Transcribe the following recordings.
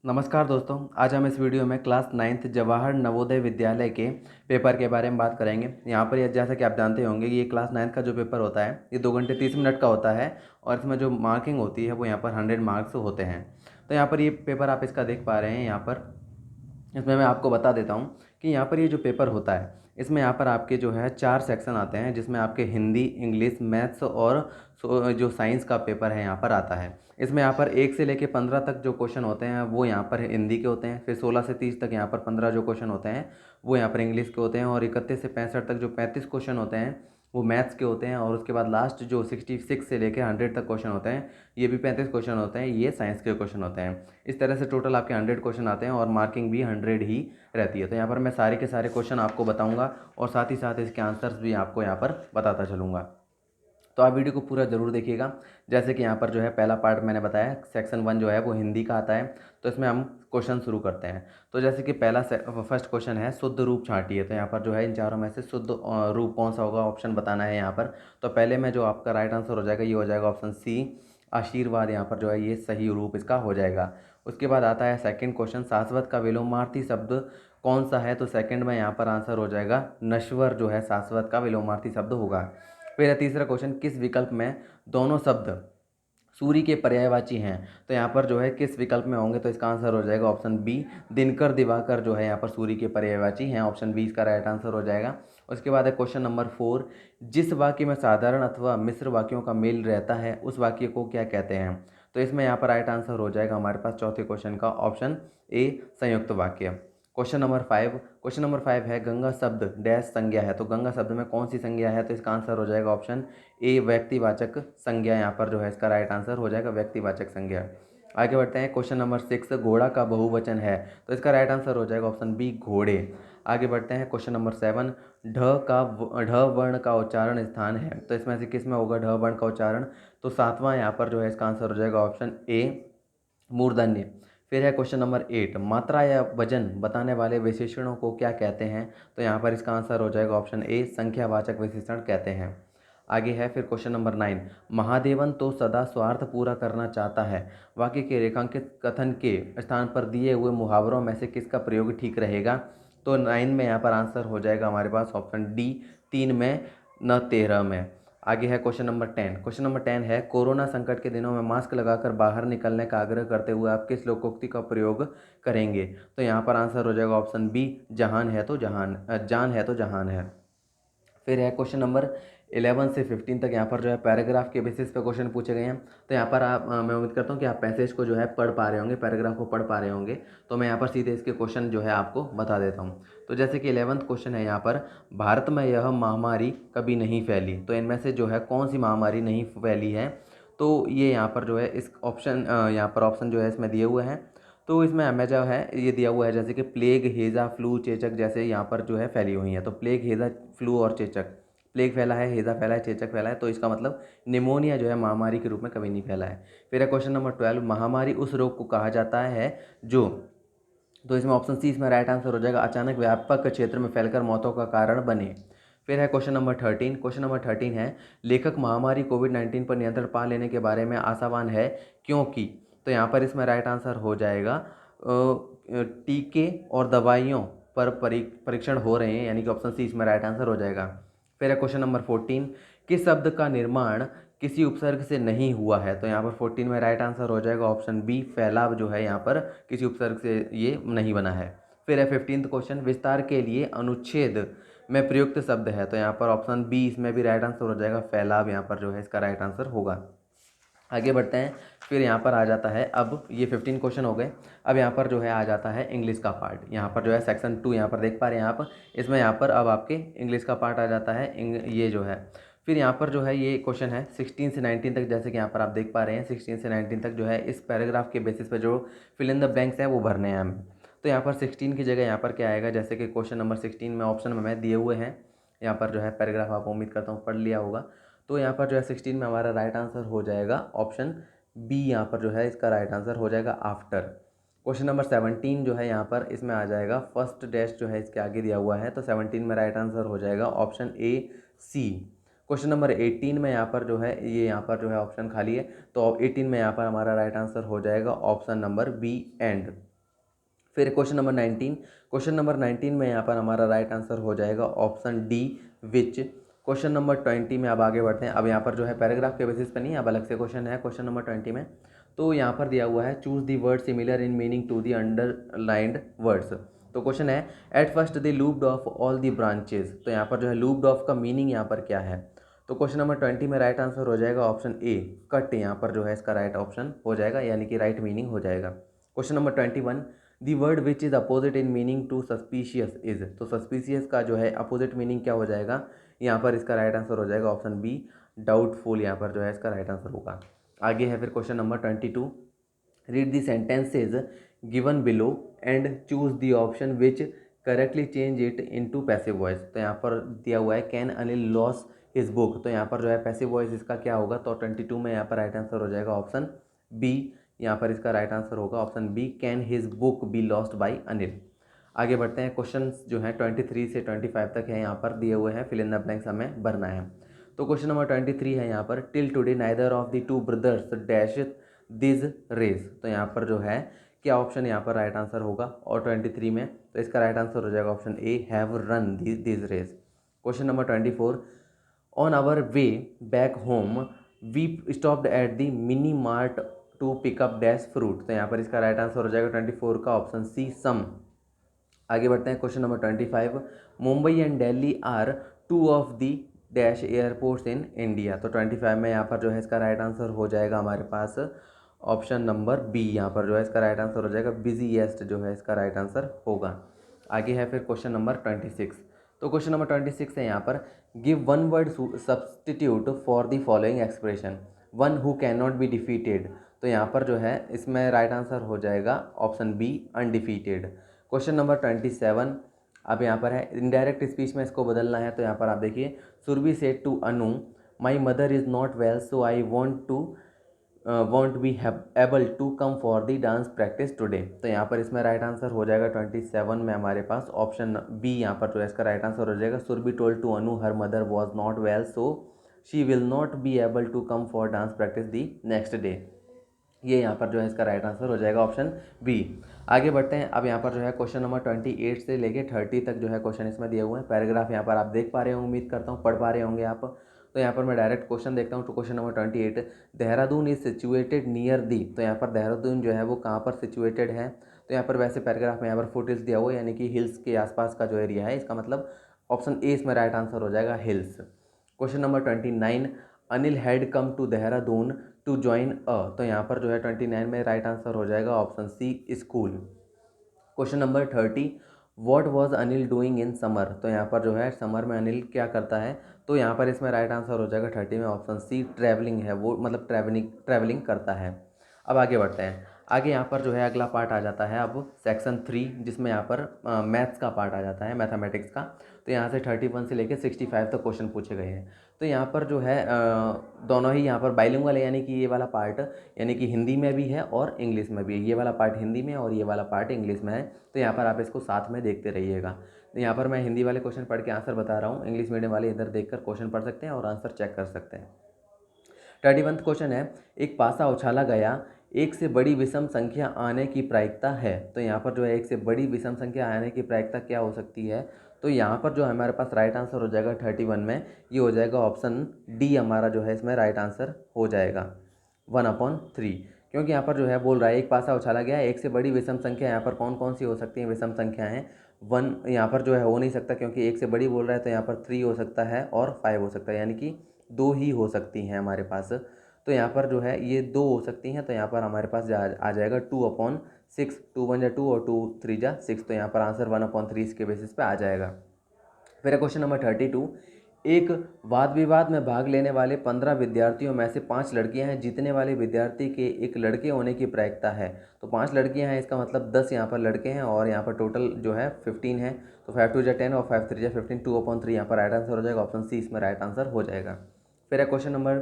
नमस्कार दोस्तों, आज हम इस वीडियो में क्लास 9th जवाहर नवोदय विद्यालय के पेपर के बारे में बात करेंगे। यहाँ पर जैसा कि आप जानते होंगे कि ये क्लास 9th का जो पेपर होता है ये 2 घंटे 30 मिनट का होता है और इसमें जो मार्किंग होती है वो यहाँ पर 100 मार्क्स होते हैं। तो यहाँ पर ये पेपर आप इसका देख पा रहे हैं। यहाँ पर इसमें मैं आपको बता देता हूँ कि यहाँ पर ये जो पेपर होता है इसमें यहाँ पर आपके जो है 4 सेक्शन आते हैं, जिसमें आपके हिंदी, इंग्लिश, मैथ्स और जो साइंस का पेपर है यहाँ पर आता है। इसमें यहाँ पर 1 से लेके 15 तक जो क्वेश्चन होते हैं वो यहाँ पर हिंदी के होते हैं। फिर 16 से 30 तक यहाँ पर 15 जो क्वेश्चन होते हैं वो यहाँ पर इंग्लिश के होते हैं और 31 से 65 तक जो 35 क्वेश्चन होते हैं वो मैथ्स के होते हैं। और उसके बाद लास्ट जो 66 से लेकर 100 तक क्वेश्चन होते हैं ये भी 35 क्वेश्चन होते हैं, ये साइंस के क्वेश्चन होते हैं। इस तरह से टोटल आपके 100 क्वेश्चन आते हैं और मार्किंग भी 100 ही रहती है। तो यहाँ पर मैं सारे के सारे क्वेश्चन आपको बताऊंगा और साथ ही साथ इसके आंसर्स भी आपको यहाँ पर बताता चलूँगा। तो आप वीडियो को पूरा ज़रूर देखिएगा। जैसे कि यहाँ पर जो है पहला पार्ट मैंने बताया, सेक्शन 1 जो है वो हिंदी का आता है। तो इसमें हम क्वेश्चन शुरू करते हैं। तो जैसे कि फर्स्ट क्वेश्चन है, शुद्ध रूप छांटिए। तो यहाँ पर जो है इन चारों में से शुद्ध रूप कौन सा होगा, ऑप्शन बताना है यहाँ पर। तो पहले में जो आपका राइट आंसर हो जाएगा ये हो जाएगा ऑप्शन सी, आशीर्वाद। यहाँ पर जो है ये सही रूप इसका हो जाएगा। उसके बाद आता है सेकंड क्वेश्चन, शाश्वत का विलोमार्थी शब्द कौन सा है। तो सेकंड में यहाँ पर आंसर हो जाएगा नश्वर, जो है शाश्वत का विलोमार्थी शब्द होगा। फिर है तीसरा क्वेश्चन, किस विकल्प में दोनों शब्द सूर्य के पर्यायवाची हैं। तो यहाँ पर जो है किस विकल्प में होंगे, तो इसका आंसर हो जाएगा ऑप्शन बी, दिनकर दिवाकर जो है यहाँ पर सूर्य के पर्यायवाची हैं। ऑप्शन बी इसका राइट आंसर हो जाएगा। उसके बाद है क्वेश्चन नंबर 4, जिस वाक्य में साधारण अथवा मिश्र वाक्यों का मेल रहता है उस वाक्य को क्या कहते हैं। तो इसमें यहाँ पर राइट आंसर हो जाएगा हमारे पास चौथे क्वेश्चन का ऑप्शन ए, संयुक्त वाक्य। क्वेश्चन नंबर 5 है, गंगा शब्द डैश संज्ञा है। तो गंगा शब्द में कौन सी संज्ञा है। तो इसका आंसर हो जाएगा ऑप्शन ए, व्यक्तिवाचक संज्ञा। यहाँ पर जो है इसका राइट आंसर हो जाएगा व्यक्तिवाचक संज्ञा। आगे बढ़ते हैं, क्वेश्चन नंबर 6, घोड़ा का बहुवचन है। तो इसका राइट आंसर हो जाएगा ऑप्शन बी, घोड़े। आगे बढ़ते हैं, क्वेश्चन नंबर 7, ढ वर्ण का उच्चारण स्थान है। तो इसमें से किस में होगा ढ वर्ण का उच्चारण। तो सातवां यहाँ पर जो है इसका आंसर हो जाएगा ऑप्शन ए, मूर्धन्य। फिर है क्वेश्चन नंबर 8, मात्रा या वजन बताने वाले विशेषणों को क्या कहते हैं। तो यहाँ पर इसका आंसर हो जाएगा ऑप्शन ए, संख्यावाचक विशेषण कहते हैं। आगे है फिर क्वेश्चन नंबर 9, महादेवन तो सदा स्वार्थ पूरा करना चाहता है। वाक्य के रेखांकित कथन के स्थान पर दिए हुए मुहावरों में से किसका प्रयोग ठीक रहेगा। तो 9 में यहाँ पर आंसर हो जाएगा हमारे पास ऑप्शन डी, 3 में न 13 में। आगे है क्वेश्चन नंबर 10 है, कोरोना संकट के दिनों में मास्क लगाकर बाहर निकलने का आग्रह करते हुए आप किस लोकोक्ति का प्रयोग करेंगे। तो यहाँ पर आंसर हो जाएगा ऑप्शन बी, जान है तो जहान है। फिर है क्वेश्चन नंबर 11 से 15 तक, यहाँ पर जो है पैराग्राफ के बेसिस पे क्वेश्चन पूछे गए हैं। तो यहाँ पर मैं उम्मीद करता हूँ कि आप पैसेज को जो है पढ़ पा रहे होंगे, पैराग्राफ को पढ़ पा रहे होंगे। तो मैं यहाँ पर सीधे इसके क्वेश्चन जो है आपको बता देता हूँ। तो जैसे कि 11th क्वेश्चन है यहाँ पर, भारत में यह महामारी कभी नहीं फैली। तो इनमें से जो है कौन सी महामारी नहीं फैली है। तो ये यहाँ पर जो है इस ऑप्शन यहाँ पर ऑप्शन जो है इसमें दिए हुए हैं। तो इसमें हमें जो है ये दिया हुआ है जैसे कि प्लेग, हेज़ा, फ्लू, चेचक जैसे यहाँ पर जो है फैली हुई हैं। तो प्लेग, हेज़ा, फ्लू और चेचक, प्लेग फैला है, हेज़ा फैला है, चेचक फैला है। तो इसका मतलब निमोनिया जो है महामारी के रूप में कभी नहीं फैला है। फिर है क्वेश्चन नंबर 12, महामारी उस रोग को कहा जाता है जो। तो इसमें ऑप्शन सी इसमें राइट आंसर हो जाएगा, अचानक व्यापक क्षेत्र में फैलकर मौतों का कारण बने। फिर है क्वेश्चन नंबर 13 है, लेखक महामारी कोविड-19 पर नियंत्रण पा लेने के बारे में आशावान है क्योंकि। तो यहाँ पर इसमें राइट आंसर हो जाएगा टीके और दवाइयों पर परीक्षण हो रहे हैं, यानी कि ऑप्शन सी इसमें राइट आंसर हो जाएगा। फिर है क्वेश्चन नंबर 14, किस शब्द का निर्माण किसी उपसर्ग से नहीं हुआ है। तो यहाँ पर 14 में राइट आंसर हो जाएगा ऑप्शन बी, फैलाव जो है यहाँ पर किसी उपसर्ग से ये नहीं बना है। फिर है 15th क्वेश्चन, विस्तार के लिए अनुच्छेद में प्रयुक्त शब्द है। तो यहाँ पर ऑप्शन बी इसमें भी राइट आंसर हो जाएगा, फैलाव यहाँ पर जो है इसका राइट आंसर होगा। आगे बढ़ते हैं, फिर यहाँ पर आ जाता है, अब ये 15 क्वेश्चन हो गए। अब यहाँ पर जो है आ जाता है इंग्लिश का पार्ट। यहाँ पर जो है सेक्शन 2 यहाँ पर देख पा रहे हैं आप, इसमें यहाँ पर अब आपके इंग्लिश का पार्ट आ जाता है। ये जो है फिर यहाँ पर जो है ये क्वेश्चन है 16 से 19 तक, जैसे कि यहाँ पर आप देख पा रहे हैं 16 से 19 तक जो है इस पैराग्राफ के बेसिस पर जो फिल इन द ब्लैंक्स हैं वो भरने हैं हमें। तो यहाँ पर 16 की जगह यहाँ पर क्या आएगा, जैसे कि क्वेश्चन नंबर 16 में ऑप्शन में दिए हुए हैं। यहाँ पर जो है पैराग्राफ आप उम्मीद करता हूँ पढ़ लिया होगा। तो यहाँ पर जो है 16 में हमारा राइट आंसर हो जाएगा ऑप्शन बी, यहाँ पर जो है इसका राइट आंसर हो जाएगा आफ्टर। क्वेश्चन नंबर 17 जो है यहाँ पर इसमें आ जाएगा फर्स्ट डैश जो है इसके आगे दिया हुआ है। तो 17 में राइट आंसर हो जाएगा option A, C. Question number 18 में यहाँ पर जो है ये यहाँ पर जो है ऑप्शन खाली है। तो 18 में यहाँ पर हमारा राइट आंसर हो जाएगा ऑप्शन नंबर बी, एंड। फिर क्वेश्चन नंबर 19 में यहाँ पर हमारा राइट आंसर हो जाएगा option D which. Question number 20 में अब आगे बढ़ते हैं। अब यहाँ पर जो है पैराग्राफ के बेसिस पे नहीं, अब अलग से क्वेश्चन है क्वेश्चन नंबर 20 में। तो यहाँ पर दिया हुआ है choose the word similar in meaning to the underlined words. तो क्वेश्चन है at first the looped of all the branches. तो यहाँ पर जो है लूप्ड ऑफ का मीनिंग यहाँ पर क्या है। तो क्वेश्चन नंबर 20 में राइट आंसर हो जाएगा ऑप्शन ए कट। यहाँ पर जो है इसका राइट ऑप्शन हो जाएगा, यानी कि राइट मीनिंग हो जाएगा। Question number 21 the word which is opposite in meaning to suspicious is. तो सस्पिशियस का जो है अपोजिट मीनिंग क्या हो जाएगा, यहाँ पर इसका राइट आंसर हो जाएगा ऑप्शन बी डाउटफुल। यहाँ पर जो है इसका राइट आंसर होगा। आगे है फिर question number 22 read the sentences given below and choose the option which correctly change it into passive voice. तो यहाँ पर दिया हुआ है can Anil loss his book. तो यहाँ पर जो है पैसिव वॉइस इसका क्या होगा, तो 22 में यहाँ पर राइट आंसर हो जाएगा ऑप्शन बी। यहाँ पर इसका राइट आंसर होगा option B can his book be lost by Anil. आगे बढ़ते हैं। क्वेश्चन जो है 23 से 25 तक है, यहाँ पर दिए हुए हैं फिल इन द ब्लैंक्स हमें भरना है। तो क्वेश्चन नंबर 23 है यहाँ पर till today neither of the two brothers dash this race. तो यहाँ पर जो है क्या ऑप्शन यहाँ पर राइट आंसर होगा और 23 में, तो इसका राइट आंसर हो जाएगा option A have run this race. Question number 24 on our way back home we stopped at the mini mart to pick up dash fruit. तो यहाँ पर इसका राइट आंसर हो जाएगा 24 का ऑप्शन सी सम। आगे बढ़ते हैं। Question number 25 Mumbai and Delhi are two of the dash airports in India. तो 25 में यहाँ पर जो है इसका राइट आंसर हो जाएगा हमारे पास ऑप्शन नंबर बी। यहाँ पर जो है इसका राइट आंसर हो जाएगा बिजीएस्ट जो है इसका राइट आंसर होगा। आगे है फिर क्वेश्चन नंबर 26। तो क्वेश्चन नंबर 26 है यहाँ पर give one word substitute for the following expression one who can not be defeated. तो यहाँ पर जो है इसमें राइट आंसर हो जाएगा option B undefeated. Question number 27 अब यहाँ पर है इनडायरेक्ट स्पीच में इसको बदलना है। तो यहाँ पर आप देखिए Surabhi said to Anu my mother is not well so I won't be able to come for the dance practice today. तो यहाँ पर इसमें राइट आंसर हो जाएगा 27 में हमारे पास ऑप्शन बी। यहाँ पर जो है इसका राइट आंसर हो जाएगा Surabhi told to Anu her mother was not well so she will not be able to come for dance practice the next day. ये यहाँ पर जो है इसका राइट आंसर हो जाएगा ऑप्शन बी। आगे बढ़ते हैं। अब यहाँ पर जो है क्वेश्चन नंबर 28 से लेके 30 तक जो है क्वेश्चन इसमें दिए हुए हैं। पैराग्राफ यहाँ पर आप देख पा रहे होंगे, उम्मीद करता हूँ पढ़ पा रहे होंगे आप। तो यहाँ पर मैं डायरेक्ट क्वेश्चन देखता हूँ। तो question number 28 Dehradun is situated near the. तो यहाँ पर देहरादून जो है वो कहाँ पर सिचुएटेड है। तो यहाँ पर वैसे पैराग्राफ में यहाँ पर फुट हिल्स दिया हुआ है, यानी कि हिल्स के आसपास का जो एरिया है, इसका मतलब ऑप्शन ए इसमें राइट आंसर हो जाएगा hills. Question number 29 Anil had come to Dehradun to join a. तो यहाँ पर जो है 29 में राइट आंसर हो जाएगा option C school. Question number 30 what was Anil doing in summer. तो यहाँ पर जो है समर में अनिल क्या करता है। तो यहाँ पर इसमें राइट आंसर हो जाएगा 30 में ऑप्शन सी ट्रैवलिंग है, वो मतलब ट्रैवलिंग करता है। अब आगे बढ़ते हैं। आगे यहाँ पर जो है अगला पार्ट आ जाता है अब सेक्शन 3, जिसमें यहाँ पर मैथ्स का पार्ट आ जाता है, मैथमेटिक्स का। तो यहाँ से 31 से लेकर 65 तक क्वेश्चन पूछे गए हैं। तो यहाँ पर जो है दोनों ही यहाँ पर बाइलिंगुअल है, यानी कि ये वाला पार्ट यानी कि हिंदी में भी है और इंग्लिश में भी है। ये वाला पार्ट हिंदी में और ये वाला पार्ट इंग्लिश में है। तो यहाँ पर आप इसको साथ में देखते रहिएगा। तो यहाँ पर मैं हिंदी वाले क्वेश्चन पढ़ के आंसर बता रहा हूँ, इंग्लिश मीडियम वाले इधर देखकर क्वेश्चन पढ़ सकते हैं और आंसर चेक कर सकते हैं। 31 क्वेश्चन है एक पासा उछाला गया, एक से बड़ी विषम संख्या आने की प्रायिकता है। तो यहाँ पर जो है एक से बड़ी विषम संख्या आने की प्रायिकता क्या हो सकती है। तो यहाँ पर जो हमारे पास राइट आंसर हो जाएगा 31 में, ये हो जाएगा ऑप्शन डी हमारा जो है इसमें राइट आंसर हो जाएगा 1/3। क्योंकि यहाँ पर जो है बोल रहा है एक पासा उछाला गया, एक से बड़ी विषम संख्या यहाँ पर कौन कौन सी हो सकती हैं विषम संख्याएँ। 1 यहाँ पर जो है हो नहीं सकता, क्योंकि एक से बड़ी बोल रहा है। तो यहाँ पर 3 हो सकता है और 5 हो सकता है, यानी कि 2 ही हो सकती हैं हमारे पास। तो यहाँ पर जो है ये 2 हो सकती हैं। तो यहाँ पर हमारे पास आ जाएगा 2/6, 2 1 2 और 2 3 6। तो यहाँ पर आंसर 1/3 इसके बेसिस पे आ जाएगा। फिर क्वेश्चन नंबर 32 एक वाद विवाद में भाग लेने वाले 15 विद्यार्थियों में से 5 लड़कियां हैं, जीतने वाले विद्यार्थी के एक लड़के होने की प्रायिकता है। तो 5 लड़कियां हैं, इसका मतलब 10 यहाँ पर लड़के हैं और यहाँ पर टोटल जो है 15 है। तो 5 2 10 और 5 3 15, 2/3 यहाँ पर राइट आंसर हो जाएगा, ऑप्शन सी इसमें राइट आंसर हो जाएगा। फिर है क्वेश्चन नंबर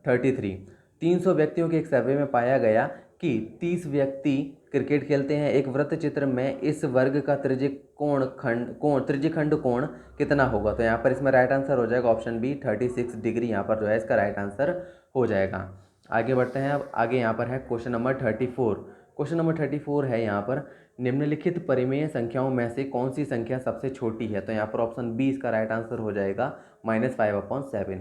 33 300 व्यक्तियों के एक सर्वे में पाया गया कि 30 व्यक्ति क्रिकेट खेलते हैं। एक वृत्त चित्र में इस वर्ग का त्रिज्यखंड कोण कितना होगा। तो यहाँ पर इसमें राइट आंसर हो जाएगा ऑप्शन बी 36 डिग्री। यहाँ पर जो है इसका राइट आंसर हो जाएगा। आगे बढ़ते हैं। अब आगे यहाँ पर है क्वेश्चन नंबर 34। क्वेश्चन नंबर 34 है यहाँ पर, निम्नलिखित परिमेय संख्याओं में से कौन सी संख्या सबसे छोटी है? तो यहाँ पर ऑप्शन बी इसका राइट आंसर हो जाएगा -5/7।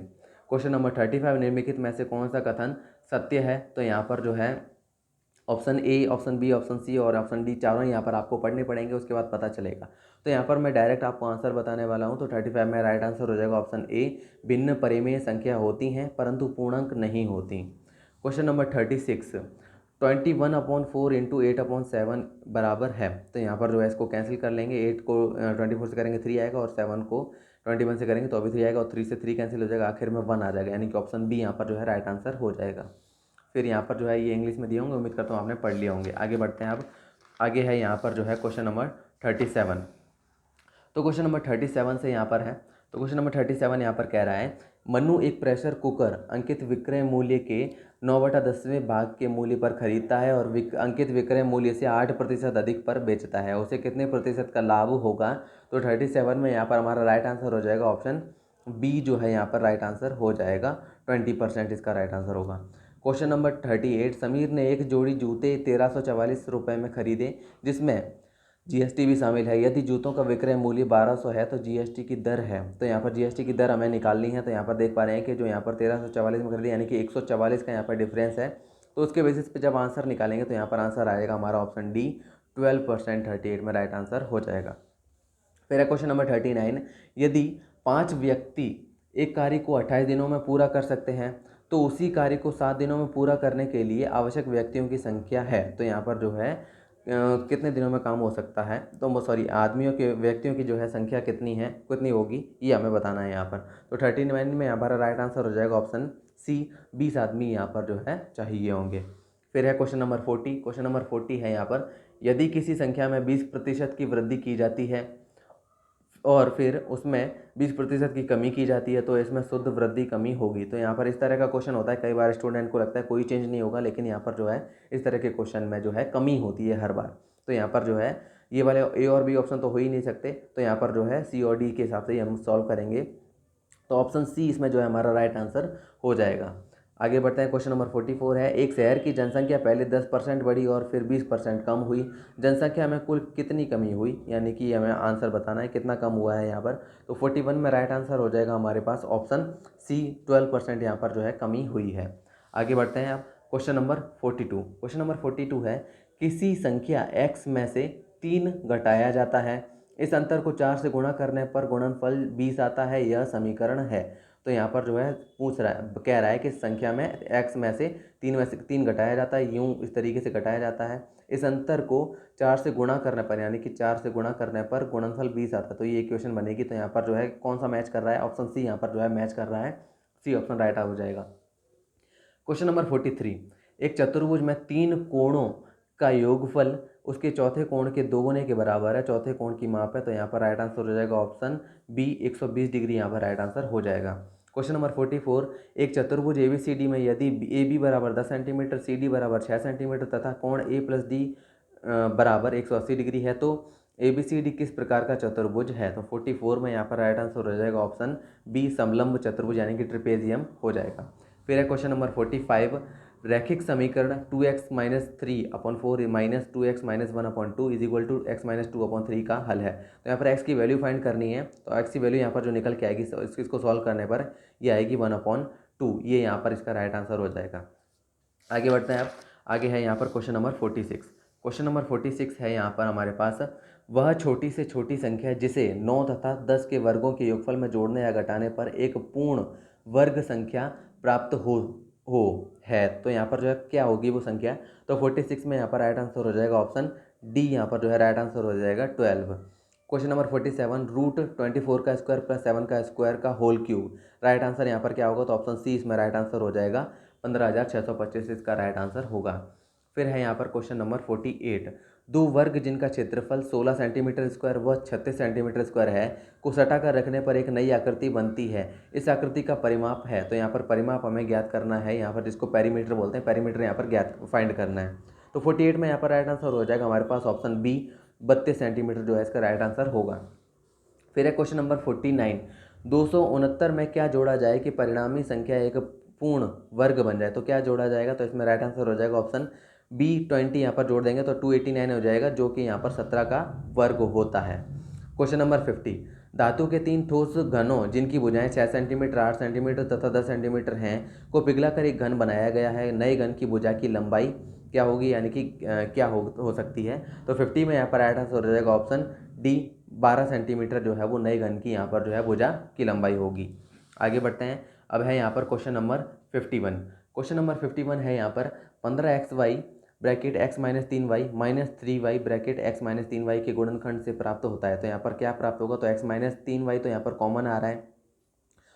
क्वेश्चन नंबर 35, निम्नलिखित में से कौन सा कथन सत्य है? तो यहाँ पर जो है option A, option B, option C और ऑप्शन डी चारों यहाँ पर आपको पढ़ने पड़ेंगे, उसके बाद पता चलेगा। तो यहाँ पर मैं डायरेक्ट आपको आंसर बताने वाला हूँ। तो 35 में राइट आंसर हो जाएगा ऑप्शन ए, भिन्न परिमेय संख्या होती हैं परंतु पूर्णांक नहीं होती। क्वेश्चन नंबर 36, 21/4 इंटू 8/7 बराबर है। तो यहाँ पर जो है इसको कैंसिल कर लेंगे, 8 को 24 से करेंगे 3 आएगा, और 7 को 21 से करेंगे तो अभी 3 आएगा, और 3 से 3 कैंसिल हो जाएगा, आखिर में 1 आ जाएगा, यानी कि ऑप्शन बी यहाँ पर जो है राइट आंसर हो जाएगा। फिर यहाँ पर जो है ये इंग्लिश में दिए होंगे, उम्मीद करता हूँ आपने पढ़ लिया होंगे। आगे बढ़ते हैं। अब आगे है यहाँ पर जो है क्वेश्चन नंबर 37। तो क्वेश्चन नंबर 37 से यहाँ पर है, तो क्वेश्चन नंबर 37 यहाँ पर कह रहा है, मनु एक प्रेशर कुकर अंकित विक्रय मूल्य के 9/10वें भाग के मूल्य पर खरीदता है और अंकित विक्रय मूल्य से 8% अधिक पर बेचता है, उसे कितने प्रतिशत का लाभ होगा? तो 37 में यहाँ पर हमारा राइट आंसर हो जाएगा ऑप्शन बी जो है यहाँ पर राइट आंसर हो जाएगा, 20% इसका राइट आंसर होगा। क्वेश्चन नंबर 38, समीर ने एक जोड़ी जूते 1344 रुपये में खरीदे जिसमें जीएसटी भी शामिल है। यदि जूतों का विक्रय मूल्य 1200 है तो जीएसटी की दर है। तो यहाँ पर जीएसटी की दर हमें निकालनी है। तो यहाँ पर देख पा रहे हैं कि जो यहाँ पर 1344 में खरीदे, यानी कि 144 का यहाँ पर डिफरेंस है। तो उसके बेसिस पे जब आंसर निकालेंगे तो यहाँ पर आंसर आएगा हमारा ऑप्शन डी, 12%, 38 में राइट आंसर हो जाएगा। फिर है क्वेश्चन नंबर 39, यदि 5 व्यक्ति एक कार्य को 28 दिनों में पूरा कर सकते हैं तो उसी कार्य को 7 दिनों में पूरा करने के लिए आवश्यक व्यक्तियों की संख्या है। तो यहाँ पर जो है कितने दिनों में काम हो सकता है, तो आदमियों के व्यक्तियों की जो है संख्या कितनी होगी, ये हमें बताना है यहाँ पर। तो 39 में हमारा राइट आंसर हो जाएगा ऑप्शन सी, 20 आदमी यहाँ पर जो है चाहिए होंगे। फिर है क्वेश्चन नंबर 40। क्वेश्चन नंबर 40 है यहाँ पर, यदि किसी संख्या में 20% की वृद्धि की जाती है और फिर उसमें 20% की कमी की जाती है तो इसमें शुद्ध वृद्धि कमी होगी। तो यहाँ पर इस तरह का क्वेश्चन होता है, कई बार स्टूडेंट को लगता है कोई चेंज नहीं होगा, लेकिन यहाँ पर जो है इस तरह के क्वेश्चन में जो है कमी होती है हर बार। तो यहाँ पर जो है ये वाले ए और बी ऑप्शन तो हो ही नहीं सकते, तो यहाँ पर जो है सी और डी के हिसाब से ही हम सॉल्व करेंगे। तो ऑप्शन सी इसमें जो है हमारा राइट आंसर हो जाएगा। आगे बढ़ते हैं। क्वेश्चन नंबर 44 है, एक शहर की जनसंख्या पहले 10% बढ़ी और फिर 20% कम हुई, जनसंख्या में कुल कितनी कमी हुई? यानी कि हमें आंसर बताना है कितना कम हुआ है यहाँ पर। तो 41 में राइट आंसर हो जाएगा हमारे पास ऑप्शन सी, 12% यहाँ पर जो है कमी हुई है। आगे बढ़ते हैं। अब क्वेश्चन नंबर 42। क्वेश्चन नंबर 42 है, किसी संख्या x में से 3 घटाया जाता है, इस अंतर को 4 से गुणा करने पर गुणनफल 20 आता है, यह समीकरण है। तो यहाँ पर जो है कह रहा है कि संख्या में x में से 3 घटाया जाता है, यूँ इस तरीके से घटाया जाता है, इस अंतर को 4 से गुणा करने पर, यानी कि 4 से गुणा करने पर गुणनफल 20 आता है। तो ये इक्वेशन बनेगी। तो यहाँ पर जो है कौन सा मैच कर रहा है? ऑप्शन सी यहाँ पर जो है मैच कर रहा है, सी ऑप्शन राइट हो जाएगा। क्वेश्चन नंबर 43, एक चतुर्भुज में 3 कोणों का योगफल उसके चौथे कोण के दोगुने के बराबर है, चौथे कोण की माप है। तो यहाँ पर राइट आंसर हो जाएगा ऑप्शन बी, 120 डिग्री यहाँ पर राइट आंसर हो जाएगा। क्वेश्चन नंबर 44, एक चतुर्भुज ABCD में यदि AB बराबर 10 सेंटीमीटर, CD बराबर 6 सेंटीमीटर तथा कोण A + D बराबर 180 डिग्री है तो ABCD किस प्रकार का चतुर्भुज है? तो 44 में यहाँ पर राइट आंसर हो जाएगा ऑप्शन बी, समलंब चतुर्भुज, यानी कि ट्रिपेजियम हो जाएगा। फिर है क्वेश्चन नंबर 45, रैखिक समीकरण 2x - 3/4 - 2x - 1/2 = x - 2/3 का हल है। तो यहाँ पर x की वैल्यू फाइंड करनी है। तो x की वैल्यू यहाँ पर जो निकल के आएगी इसको सॉल्व करने पर ये आएगी 1/2, ये यहाँ पर इसका राइट आंसर हो जाएगा। आगे बढ़ते हैं। अब आगे है यहाँ पर क्वेश्चन नंबर 46। क्वेश्चन नंबर 46 है यहाँ पर हमारे पास, वह छोटी से छोटी संख्या जिसे 9 तथा 10 के वर्गों के योगफल में जोड़ने या घटाने पर एक पूर्ण वर्ग संख्या प्राप्त हो है। तो यहाँ पर जो है क्या होगी वो संख्या? तो 46 में यहाँ पर राइट आंसर हो जाएगा ऑप्शन डी, यहाँ पर जो है राइट आंसर हो जाएगा 12। क्वेश्चन नंबर 47, √24 का स्क्वायर + 7 का स्क्वायर का होल क्यूब, राइट आंसर यहाँ पर क्या होगा? तो ऑप्शन सी इसमें राइट आंसर हो जाएगा, 15,625 इसका राइट आंसर होगा। फिर है यहाँ पर क्वेश्चन नंबर 48, दो वर्ग जिनका क्षेत्रफल 16 सेंटीमीटर स्क्वायर व 36 सेंटीमीटर स्क्वायर है को सटाकर रखने पर एक नई आकृति बनती है, इस आकृति का परिमाप है। तो यहाँ पर परिमाप हमें ज्ञात करना है, यहाँ पर जिसको पेरीमीटर बोलते हैं, पेरीमीटर यहाँ पर ज्ञात फाइंड करना है। तो 48 में यहाँ पर राइट आंसर हो जाएगा हमारे पास ऑप्शन बी, 32 सेंटीमीटर जो है इसका राइट आंसर होगा। फिर है क्वेश्चन नंबर 49, 269 में क्या जोड़ा जाए कि परिणामी संख्या एक पूर्ण वर्ग बन जाए? तो क्या जोड़ा जाएगा? तो इसमें राइट आंसर हो जाएगा ऑप्शन B20 यहाँ पर जोड़ देंगे तो 289 हो जाएगा, जो कि यहाँ पर 17 का वर्ग होता है। क्वेश्चन नंबर 50, धातु के 3 ठोस घनों जिनकी भुजाएं 6 सेंटीमीटर, 8 सेंटीमीटर तथा 10 सेंटीमीटर हैं को पिघलाकर एक घन बनाया गया है। नए घन की भुजा की लंबाई क्या होगी, यानी कि क्या हो सकती है। तो 50 में यहाँ पर राइट आंसर हो जाएगा ऑप्शन डी, 12 सेंटीमीटर जो है वो नए घन की यहाँ पर जो है भुजा की लंबाई होगी। आगे बढ़ते हैं। अब है यहाँ पर क्वेश्चन नंबर 51। क्वेश्चन नंबर 51 है यहाँ पर 15xy bracket x minus 3y minus 3y bracket x minus 3y के गुणनखंड से प्राप्त होता है। तो यहाँ पर क्या प्राप्त होगा, तो x माइनस 3y तो यहाँ पर कॉमन आ रहा है।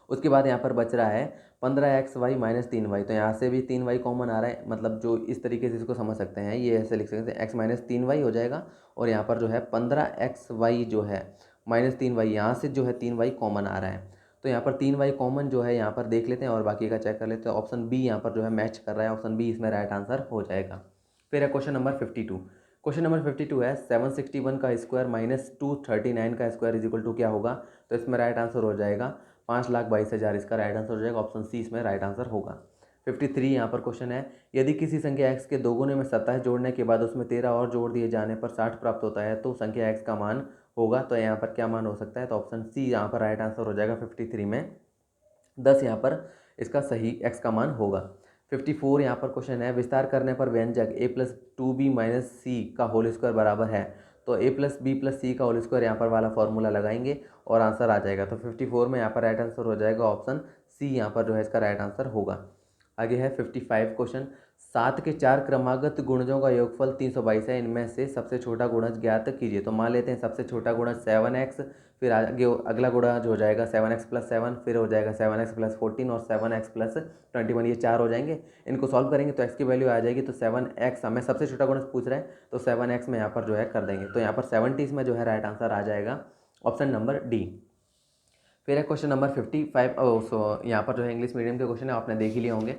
उसके बाद यहाँ पर बच रहा है 15xy माइनस 3y, तो यहाँ से भी 3y कॉमन आ रहा है। मतलब जो इस तरीके से इसको समझ सकते हैं, ये ऐसे लिख सकते हैं x माइनस 3y हो जाएगा और यहाँ पर जो है 15xy जो है माइनस 3y, यहाँ से जो है 3y कॉमन आ रहा है। तो यहाँ पर 3y कॉमन जो है यहाँ पर देख लेते हैं और बाकी का चेक कर लेते हैं। ऑप्शन बी यहाँ पर जो है मैच कर रहा है, ऑप्शन बी इसमें राइट आंसर हो जाएगा। फिर है क्वेश्चन नंबर 52। क्वेश्चन नंबर 52 है 761 का स्क्वायर माइनस 239 का स्क्वायर इज इक्वल टू क्या होगा। तो इसमें राइट आंसर हो जाएगा 5,22,000, इसका राइट आंसर हो जाएगा, ऑप्शन सी इसमें राइट आंसर होगा। 53 यहाँ पर क्वेश्चन है, यदि किसी संख्या x के दोगुने में 27 जोड़ने के बाद उसमें 13 और जोड़ दिए जाने पर 60 प्राप्त होता है तो संख्या x का मान होगा। तो यहाँ पर क्या मान हो सकता है, तो ऑप्शन सी यहाँ पर राइट आंसर हो जाएगा। 53 में 10 यहाँ पर इसका सही x का मान होगा। 54 यहाँ पर क्वेश्चन है, विस्तार करने पर व्यंजक a प्लस 2b माइनस सी का होल स्क्वायर बराबर है। तो a प्लस बी प्लस सी का होल स्क्वायर यहाँ पर वाला फॉर्मूला लगाएंगे और आंसर आ जाएगा। तो 54 में यहाँ पर राइट आंसर हो जाएगा ऑप्शन सी, यहाँ पर जो है इसका राइट आंसर होगा। आगे है 55 क्वेश्चन, 7 के 4 क्रमागत गुणजों का योगफल 322 है, इनमें से सबसे छोटा गुणज ज्ञात कीजिए। तो मान लेते हैं सबसे छोटा गुणज 7x, फिर आगे अगला गुणज हो जाएगा 7x प्लस 7, फिर हो जाएगा 7x प्लस 14 और 7x प्लस 21, ये 4 हो जाएंगे। इनको सॉल्व करेंगे तो x की वैल्यू आ जाएगी। तो 7x हमें सबसे छोटा गुणज पूछ रहा है, तो 7x में यहाँ पर जो है कर देंगे। तो यहाँ पर 70 में जो है राइट आंसर आ जाएगा, ऑप्शन नंबर डी। फिर है क्वेश्चन नंबर 55। यहाँ पर जो है इंग्लिश मीडियम के क्वेश्चन है, आपने देख ही लिए होंगे।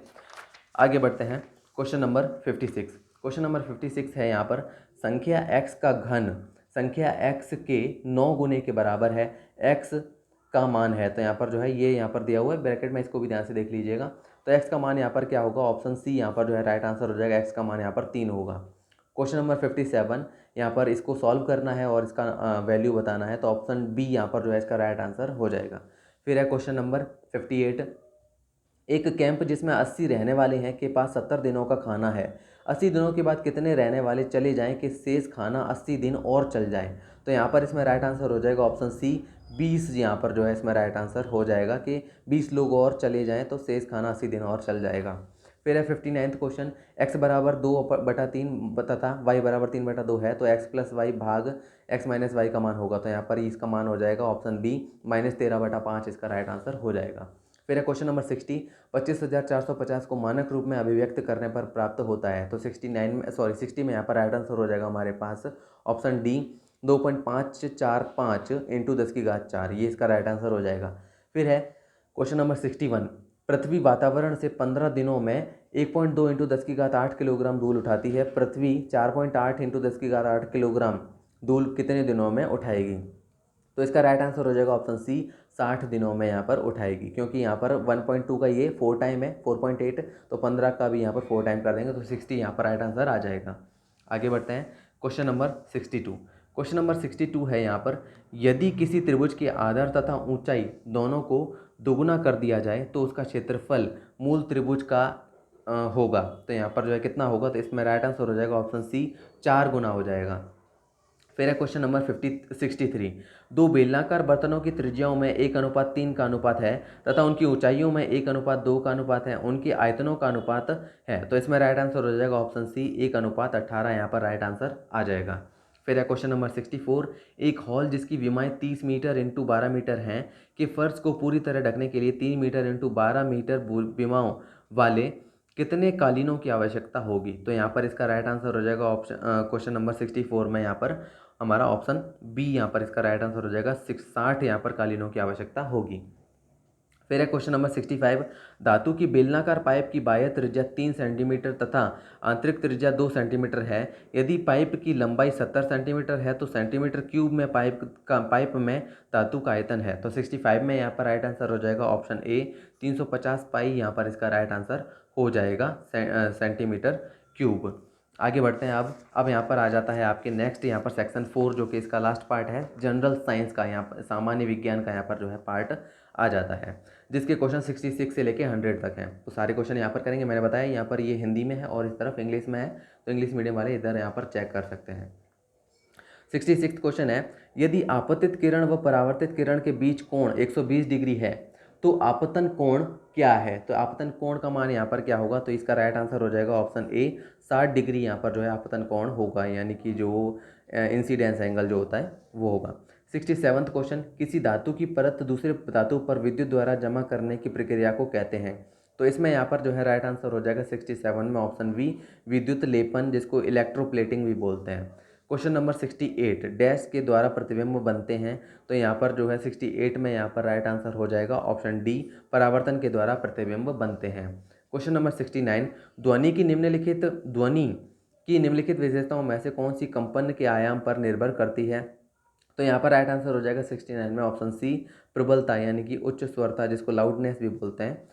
आगे बढ़ते हैं क्वेश्चन नंबर 56। क्वेश्चन नंबर 56 है यहाँ पर, संख्या x का घन संख्या x के 9 गुने के बराबर है, x का मान है। तो यहाँ पर जो है ये यहाँ पर दिया हुआ है ब्रैकेट में, इसको भी ध्यान से देख लीजिएगा। तो x का मान यहाँ पर क्या होगा, ऑप्शन सी यहाँ पर जो है राइट आंसर हो जाएगा। x का मान यहाँ पर 3 होगा। क्वेश्चन नंबर 57, यहाँ पर इसको सॉल्व करना है और इसका वैल्यू बताना है। तो ऑप्शन बी यहाँ पर जो है इसका राइट आंसर हो जाएगा। फिर है क्वेश्चन नंबर 58, एक कैंप जिसमें 80 रहने वाले हैं के पास 70 दिनों का खाना है। 80 दिनों के बाद कितने रहने वाले चले जाएं कि शेष खाना 80 दिन और चल जाए। तो यहाँ पर इसमें राइट आंसर हो जाएगा ऑप्शन सी, 20 यहाँ पर जो है इसमें राइट आंसर हो जाएगा कि 20 लोग और चले जाएं तो शेष खाना 80 दिन और चल जाएगा। फिर है 59 क्वेश्चन, x बराबर 2/3 तथा y बराबर 3/2 है तो x प्लस वाई भाग x माइनस वाई का मान होगा। तो यहाँ पर इसका मान हो जाएगा ऑप्शन बी, -13/5, इसका राइट आंसर हो जाएगा। फिर है क्वेश्चन नंबर 60, 25,450 को मानक रूप में अभिव्यक्त करने पर प्राप्त होता है। तो 60 में यहाँ पर राइट आंसर हो जाएगा हमारे पास ऑप्शन डी, 2.545 इंटू 10⁴, ये इसका राइट आंसर हो जाएगा। फिर है क्वेश्चन नंबर 61, पृथ्वी वातावरण से 15 दिनों में 1.2 इंटू 10⁸ किलोग्राम धूल उठाती है। पृथ्वी 4.8 इंटू 10⁸ किलोग्राम धूल कितने दिनों में उठाएगी। तो इसका राइट आंसर हो जाएगा ऑप्शन सी, 60 दिनों में यहाँ पर उठाएगी, क्योंकि यहाँ पर 1.2 का ये 4 टाइम है, 4.8, तो 15 का भी यहाँ पर 4 टाइम कर देंगे तो 60 यहाँ पर राइट आंसर आ जाएगा। आगे बढ़ते हैं क्वेश्चन नंबर 62। क्वेश्चन नंबर 62 है यहाँ पर, यदि किसी त्रिभुज के आधार तथा ऊंचाई दोनों को दोगुना कर दिया जाए तो उसका क्षेत्रफल मूल त्रिभुज का होगा। तो यहाँ पर जो है कितना होगा, तो इसमें राइट आंसर हो जाएगा ऑप्शन सी, 4 गुना हो जाएगा। फिर है क्वेश्चन नंबर 63, दो बेलनाकार बर्तनों की त्रिज्याओं में 1:3 का अनुपात है तथा उनकी ऊंचाइयों में 1:2 का अनुपात है, उनकी आयतनों का अनुपात है। तो इसमें राइट आंसर हो जाएगा ऑप्शन सी, 1:18, यहाँ पर राइट आंसर आ जाएगा। फिर है क्वेश्चन नंबर 64, एक हॉल जिसकी विमाएं 30 मीटर इंटू 12 मीटर हैं कि फर्श को पूरी तरह ढकने के लिए 3 मीटर इंटू 12 मीटर विमाओं वाले कितने कालीनों की आवश्यकता होगी। तो यहाँ पर इसका राइट आंसर हो जाएगा ऑप्शन क्वेश्चन नंबर 64 में यहाँ पर हमारा ऑप्शन बी यहाँ पर इसका राइट आंसर हो जाएगा, 60 यहाँ पर कालीनों की आवश्यकता होगी। फिर है क्वेश्चन नंबर 65, धातु की बेलनाकार पाइप की बाह्य त्रिज्या 3 सेंटीमीटर तथा आंतरिक त्रिज्या 2 सेंटीमीटर है। यदि पाइप की लंबाई 70 सेंटीमीटर है तो सेंटीमीटर क्यूब में पाइप में धातु का आयतन है। तो 65 में यहाँ पर राइट आंसर हो जाएगा ऑप्शन ए, 350 पाई यहाँ पर इसका राइट आंसर हो जाएगा सेंटीमीटर क्यूब। आगे बढ़ते हैं। अब यहाँ पर आ जाता है आपके नेक्स्ट यहाँ पर सेक्शन 4 जो कि इसका लास्ट पार्ट है, जनरल साइंस का, यहाँ पर सामान्य विज्ञान का यहाँ पर जो है पार्ट आ जाता है, जिसके क्वेश्चन 66 से लेके 100 तक हैं। तो सारे क्वेश्चन यहाँ पर करेंगे। मैंने बताया यहाँ पर ये हिंदी में है और इस तरफ इंग्लिश में है, तो इंग्लिश मीडियम वाले इधर यहाँ पर चेक कर सकते हैं। 66 क्वेश्चन है, यदि आपतित किरण व परावर्तित किरण के बीच कोण 120 डिग्री है तो आपतन कोण क्या है? तो आपतन कोण का मान यहाँ पर क्या होगा? तो इसका राइट आंसर हो जाएगा ऑप्शन ए, 60 डिग्री यहाँ पर जो है आपतन कोण होगा, यानी कि जो इंसिडेंस एंगल जो होता है वो होगा। 67वां क्वेश्चन, किसी धातु की परत दूसरे धातु पर विद्युत द्वारा जमा करने की प्रक्रिया को कहते हैं? तो इसमें यहाँ पर जो है राइट आंसर हो जाएगा 67 में ऑप्शन बी, विद्युत लेपन, जिसको इलेक्ट्रोप्लेटिंग भी बोलते हैं। क्वेश्चन नंबर 68, डैश के द्वारा प्रतिबिंब बनते हैं? तो यहाँ पर जो है 68 में यहाँ पर राइट आंसर हो जाएगा ऑप्शन डी, परावर्तन के द्वारा प्रतिबिंब बनते हैं। क्वेश्चन नंबर 69, ध्वनि की निम्नलिखित विशेषताओं में से कौन सी कंपन के आयाम पर निर्भर करती है? तो यहाँ पर राइट आंसर हो जाएगा 69 में ऑप्शन सी, प्रबलता, यानी कि उच्च स्वरता, जिसको लाउडनेस भी बोलते हैं।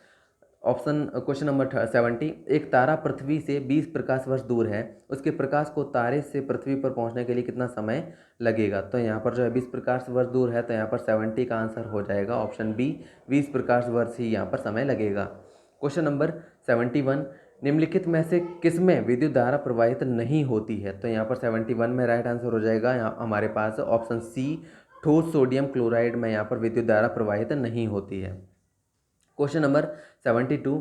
क्वेश्चन नंबर 70, एक तारा पृथ्वी से 20 प्रकाश वर्ष दूर है, उसके प्रकाश को तारे से पृथ्वी पर पहुंचने के लिए कितना समय लगेगा? तो यहाँ पर जो है 20 प्रकाश वर्ष दूर है, तो यहाँ पर 70 का आंसर हो जाएगा ऑप्शन बी, 20 प्रकाश वर्ष ही यहाँ पर समय लगेगा। क्वेश्चन नंबर 71, निम्नलिखित में से किसमें विद्युत धारा प्रवाहित नहीं होती है? तो यहाँ पर 71 में राइट आंसर हो जाएगा यहाँ हमारे पास ऑप्शन सी, ठोस सोडियम क्लोराइड में यहाँ पर विद्युत धारा प्रवाहित नहीं होती है। क्वेश्चन नंबर 72,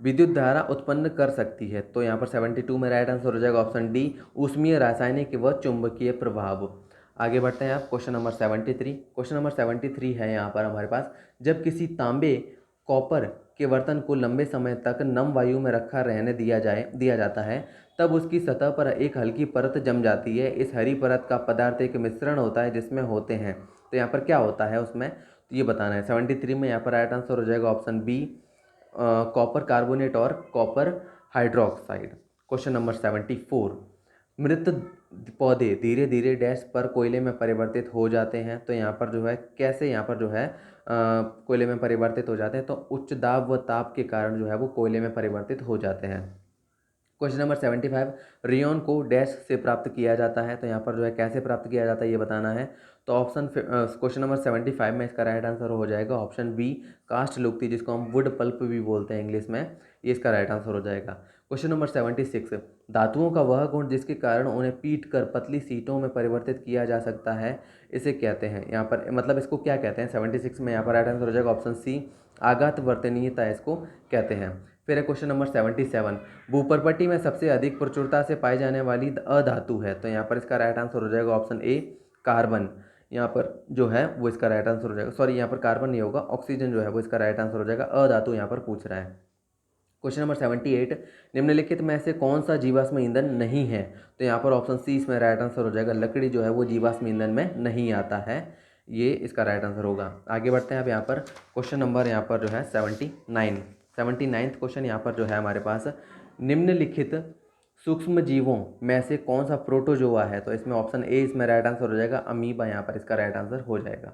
विद्युत धारा उत्पन्न कर सकती है? तो यहाँ पर 72 में राइट आंसर हो जाएगा ऑप्शन डी, ऊष्मीय, रासायनिक व चुंबकीय प्रभाव। आगे बढ़ते हैं आप क्वेश्चन नंबर 73। क्वेश्चन नंबर 73 है यहाँ पर हमारे पास, जब किसी तांबे कॉपर के बर्तन को लंबे समय तक नम वायु में रखा रहने दिया जाता है, तब उसकी सतह पर एक हल्की परत जम जाती है। इस हरी परत का पदार्थ एक मिश्रण होता है जिसमें होते हैं, तो यहाँ पर क्या होता है उसमें? तो ये बताना है। 73 में यहाँ पर राइट आंसर हो जाएगा ऑप्शन बी, कॉपर कार्बोनेट और कॉपर हाइड्रोक्साइड। क्वेश्चन नंबर 74, मृत पौधे धीरे धीरे डैश पर कोयले में परिवर्तित हो जाते हैं? तो यहाँ पर जो है कैसे यहाँ पर जो है कोयले में परिवर्तित हो जाते हैं? तो उच्च दाब व ताप के कारण जो है वो कोयले में परिवर्तित हो जाते हैं। क्वेश्चन नंबर 75, रियोन को डैश से प्राप्त किया जाता है? तो यहाँ पर जो है कैसे प्राप्त किया जाता है ये बताना है। तो क्वेश्चन नंबर 75 में इसका राइट आंसर हो जाएगा ऑप्शन बी, कास्ट लुगदी, जिसको हम वुड पल्प भी बोलते हैं इंग्लिश में, ये इसका राइट आंसर हो जाएगा। क्वेश्चन नंबर 76, धातुओं का वह गुण जिसके कारण उन्हें पीट कर पतली सीटों में परिवर्तित किया जा सकता है, इसे कहते हैं? यहाँ पर मतलब इसको क्या कहते हैं? 76 में यहाँ पर राइट आंसर हो जाएगा ऑप्शन सी, आघात वर्तनीयता इसको कहते हैं। फिर है क्वेश्चन नंबर 77, भूपर्पटी में सबसे अधिक प्रचुरता से पाई जाने वाली अधातु है? तो यहाँ पर इसका राइट आंसर हो जाएगा ऑप्शन ए, कार्बन। यहाँ पर जो है वो इसका राइट आंसर हो जाएगा, सॉरी यहाँ पर कार्बन नहीं होगा, ऑक्सीजन जो है वो इसका राइट आंसर हो जाएगा, अधातु यहाँ पर पूछ रहा है। क्वेश्चन नंबर 78, निम्नलिखित में से कौन सा जीवाश्म ईंधन नहीं है? तो यहाँ पर ऑप्शन सी इसमें राइट आंसर हो जाएगा, लकड़ी जो है वो जीवाश्म ईंधन में नहीं आता है, ये इसका राइट आंसर होगा। आगे बढ़ते हैं अब यहाँ पर क्वेश्चन नंबर यहाँ पर जो है 79 क्वेश्चन यहाँ पर जो है हमारे पास, निम्नलिखित सूक्ष्म जीवों में से कौन सा प्रोटोजोआ है? तो इसमें ऑप्शन ए इसमें राइट आंसर हो जाएगा, अमीबा यहाँ पर इसका राइट आंसर हो जाएगा।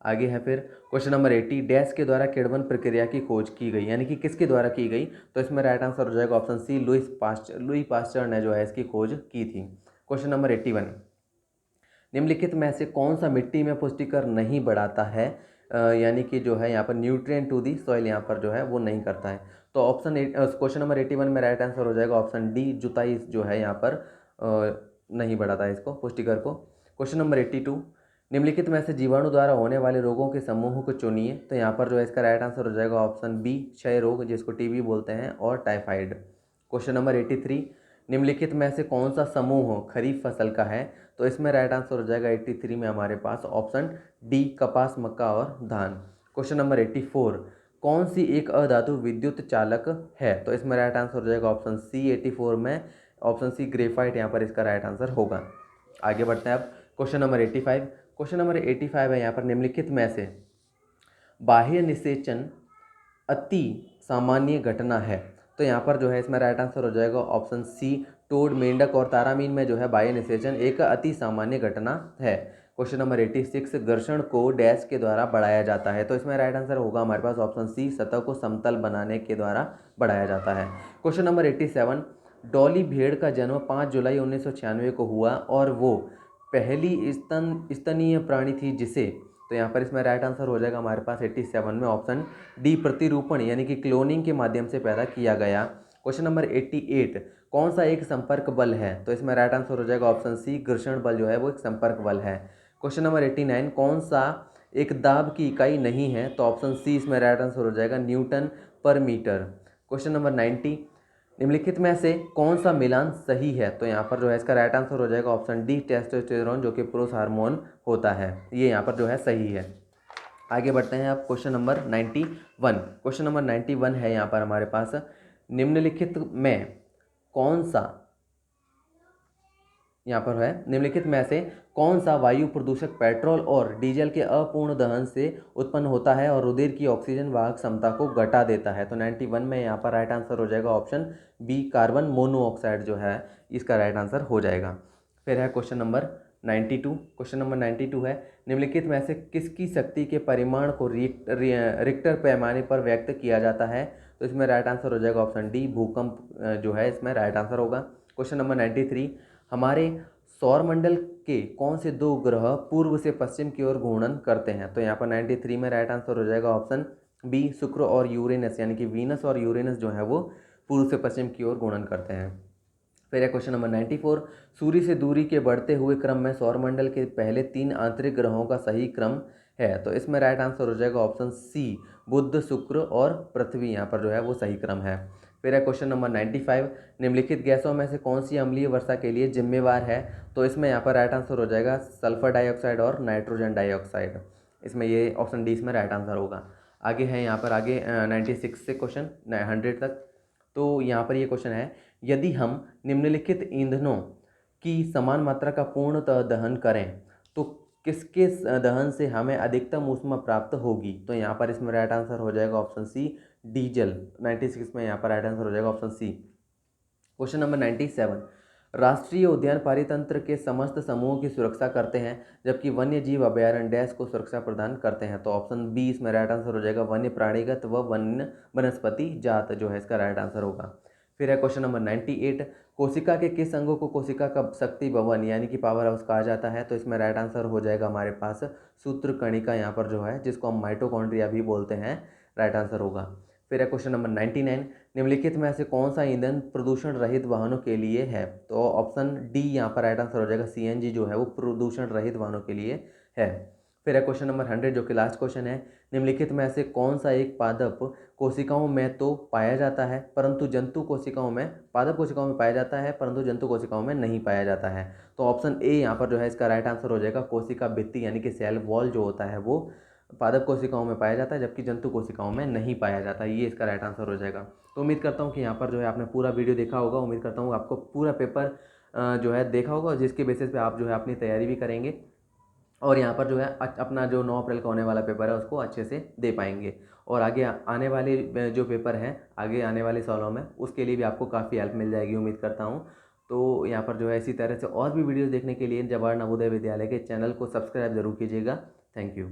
आगे है फिर क्वेश्चन नंबर 80, डैश के द्वारा किण्वन प्रक्रिया की खोज की गई, यानी कि किसके द्वारा की गई? तो इसमें राइट आंसर हो जाएगा ऑप्शन सी, लुई पास्चर ने जो है इसकी खोज की थी। क्वेश्चन नंबर 81, निम्नलिखित में से कौन सा मिट्टी में पुष्टिकर नहीं बढ़ाता है? यानी कि जो है यहाँ पर न्यूट्रिएंट टू दी सॉइल यहाँ पर जो है वो नहीं करता है। तो क्वेश्चन नंबर 81 में राइट आंसर हो जाएगा ऑप्शन डी, जुताई जो है यहाँ पर नहीं बढ़ाता है इसको, पुष्टिकर को। क्वेश्चन नंबर 82, निम्नलिखित में से जीवाणु द्वारा होने वाले रोगों के समूह को चुनिए? तो यहाँ पर जो है इसका राइट आंसर हो जाएगा ऑप्शन बी, क्षय रोग, जिसको टीबी बोलते हैं, और टाइफाइड। क्वेश्चन नंबर 83, निम्नलिखित में से कौन सा समूह खरीफ फसल का है? तो इसमें राइट आंसर हो जाएगा 83 में हमारे पास ऑप्शन डी, कपास, मक्का और धान। क्वेश्चन नंबर 84, कौन सी एक अधातु विद्युत चालक है? तो इसमें राइट आंसर हो जाएगा ऑप्शन सी, 84 में ऑप्शन सी, ग्रेफाइट यहाँ पर इसका राइट आंसर होगा। आगे बढ़ते हैं अब क्वेश्चन नंबर 85। क्वेश्चन नंबर 85 है यहाँ पर, निम्नलिखित में से बाह्य निषेचन अति सामान्य घटना है? तो यहाँ पर जो है इसमें राइट आंसर हो जाएगा ऑप्शन सी, टोड, मेंढक और तारामीन में जो है बाह्य निषेचन एक अति सामान्य घटना है। क्वेश्चन नंबर 86, घर्षण को डैश के द्वारा बढ़ाया जाता है? तो इसमें राइट आंसर होगा हमारे पास ऑप्शन सी, सतह को समतल बनाने के द्वारा बढ़ाया जाता है। क्वेश्चन नंबर 87, डॉली भेड़ का जन्म 5 जुलाई 1996 को हुआ और वो पहली स्तनीय प्राणी थी जिसे, तो यहाँ पर इसमें राइट आंसर हो जाएगा हमारे पास 87 में ऑप्शन डी, प्रतिरूपण यानी कि क्लोनिंग के माध्यम से पैदा किया गया। क्वेश्चन नंबर 88, कौन सा एक संपर्क बल है? तो इसमें राइट आंसर हो जाएगा ऑप्शन सी, घर्षण बल जो है वो एक संपर्क बल है। क्वेश्चन नंबर 89, कौन सा एक दाब की इकाई नहीं है? तो ऑप्शन सी इसमें राइट आंसर हो जाएगा न्यूटन पर मीटर। क्वेश्चन नंबर 90, निम्नलिखित में से कौन सा मिलान सही है? तो यहाँ पर जो है इसका राइट आंसर हो जाएगा ऑप्शन डी, टेस्टोस्टेरोन, जो कि पुरुष हार्मोन होता है। ये यहाँ पर जो है सही है। आगे बढ़ते हैं आप क्वेश्चन नंबर 91। क्वेश्चन नंबर 91 है यहाँ पर हमारे पास, निम्नलिखित में कौन सा, यहाँ पर है निम्नलिखित में से कौन सा वायु प्रदूषक पेट्रोल और डीजल के अपूर्ण दहन से उत्पन्न होता है और रुधिर की ऑक्सीजन वाहक क्षमता को घटा देता है? तो 91 में यहाँ पर राइट आंसर हो जाएगा ऑप्शन बी, कार्बन मोनोऑक्साइड जो है इसका राइट आंसर हो जाएगा। फिर है क्वेश्चन नंबर 92। क्वेश्चन नंबर 92 है, निम्नलिखित में से किसकी शक्ति के परिमाण को रिक्टर पैमाने पर व्यक्त किया जाता है? तो इसमें राइट आंसर हो जाएगा ऑप्शन डी, भूकंप जो है इसमें राइट आंसर होगा। क्वेश्चन नंबर 93, हमारे सौरमंडल के कौन से दो ग्रह पूर्व से पश्चिम की ओर घूर्णन करते हैं? तो यहाँ पर 93 में राइट आंसर हो जाएगा ऑप्शन बी, शुक्र और यूरेनस, यानी कि वीनस और यूरेनस जो है वो पूर्व से पश्चिम की ओर घूर्णन करते हैं। फिर है क्वेश्चन नंबर 94, सूर्य से दूरी के बढ़ते हुए क्रम में सौरमंडल के पहले 3 आंतरिक ग्रहों का सही क्रम है? तो इसमें राइट आंसर हो जाएगा ऑप्शन सी, बुध, शुक्र और पृथ्वी, यहाँ पर जो है वो सही क्रम है। फिर है क्वेश्चन नंबर 95, निम्नलिखित गैसों में से कौन सी अम्लीय वर्षा के लिए जिम्मेवार है? तो इसमें यहाँ पर राइट आंसर हो जाएगा सल्फर डाइऑक्साइड और नाइट्रोजन डाइऑक्साइड। इसमें ये ऑप्शन डी इसमें राइट आंसर होगा। आगे है यहाँ पर आगे 96 से क्वेश्चन 100 तक। तो यहाँ पर ये क्वेश्चन है, यदि हम निम्नलिखित ईंधनों की समान मात्रा का पूर्णतः दहन करें तो किसके दहन से हमें अधिकतम ऊष्मा प्राप्त होगी? तो यहाँ पर इसमें राइट आंसर हो जाएगा ऑप्शन सी, डीजल। 96 में यहाँ पर राइट आंसर हो जाएगा ऑप्शन सी। क्वेश्चन नंबर 97, राष्ट्रीय उद्यान पारितंत्र के समस्त समूहों की सुरक्षा करते हैं जबकि वन्य जीव अभयारण्य डैश को सुरक्षा प्रदान करते हैं? तो ऑप्शन बी इसमें राइट आंसर हो जाएगा वन्य प्राणीगत व वन्य वनस्पति जात जो है इसका राइट आंसर होगा। फिर है क्वेश्चन नंबर 98, कोशिका के किस अंगों को कोशिका का शक्ति भवन यानी कि पावर हाउस कहा जाता है? तो इसमें राइट आंसर हो जाएगा हमारे पास सूत्रकणिका, यहाँ पर जो है जिसको हम माइटोकॉन्ड्रिया भी बोलते हैं, राइट आंसर होगा। फिर है क्वेश्चन नंबर 99, निम्नलिखित में से कौन सा ईंधन प्रदूषण रहित वाहनों के लिए है? तो ऑप्शन डी यहाँ पर राइट आंसर हो जाएगा, सीएनजी जो है वो प्रदूषण रहित वाहनों के लिए है। फिर है क्वेश्चन नंबर 100 जो कि लास्ट क्वेश्चन है, निम्नलिखित में से कौन सा एक पादप कोशिकाओं में तो पाया जाता है परंतु जंतु कोशिकाओं में, पादप कोशिकाओं में पाया जाता है परंतु जंतु कोशिकाओं में नहीं पाया जाता है? तो ऑप्शन ए यहाँ पर जो है इसका राइट आंसर हो जाएगा, कोशिका भित्ति यानी कि सेल वॉल जो होता है वो पादप कोशिकाओं में पाया जाता है जबकि जंतु कोशिकाओं में नहीं पाया जाता। ये इसका राइट आंसर हो जाएगा। तो उम्मीद करता हूँ कि यहाँ पर जो है आपने पूरा वीडियो देखा होगा। उम्मीद करता हूँ आपको पूरा पेपर जो है देखा होगा, जिसके बेसिस पे आप जो है अपनी तैयारी भी करेंगे और यहाँ पर जो है अपना जो 9 अप्रैल का होने वाला पेपर है उसको अच्छे से दे पाएंगे। और आगे आने वाले जो पेपर हैं आगे आने वाले सालों में, उसके लिए भी आपको काफ़ी हेल्प मिल जाएगी उम्मीद करता हूँ। तो यहाँ पर जो है इसी तरह से और भी वीडियोज़ देखने के लिए जवाहर नवोदय विद्यालय के चैनल को सब्सक्राइब जरूर कीजिएगा। Thank you.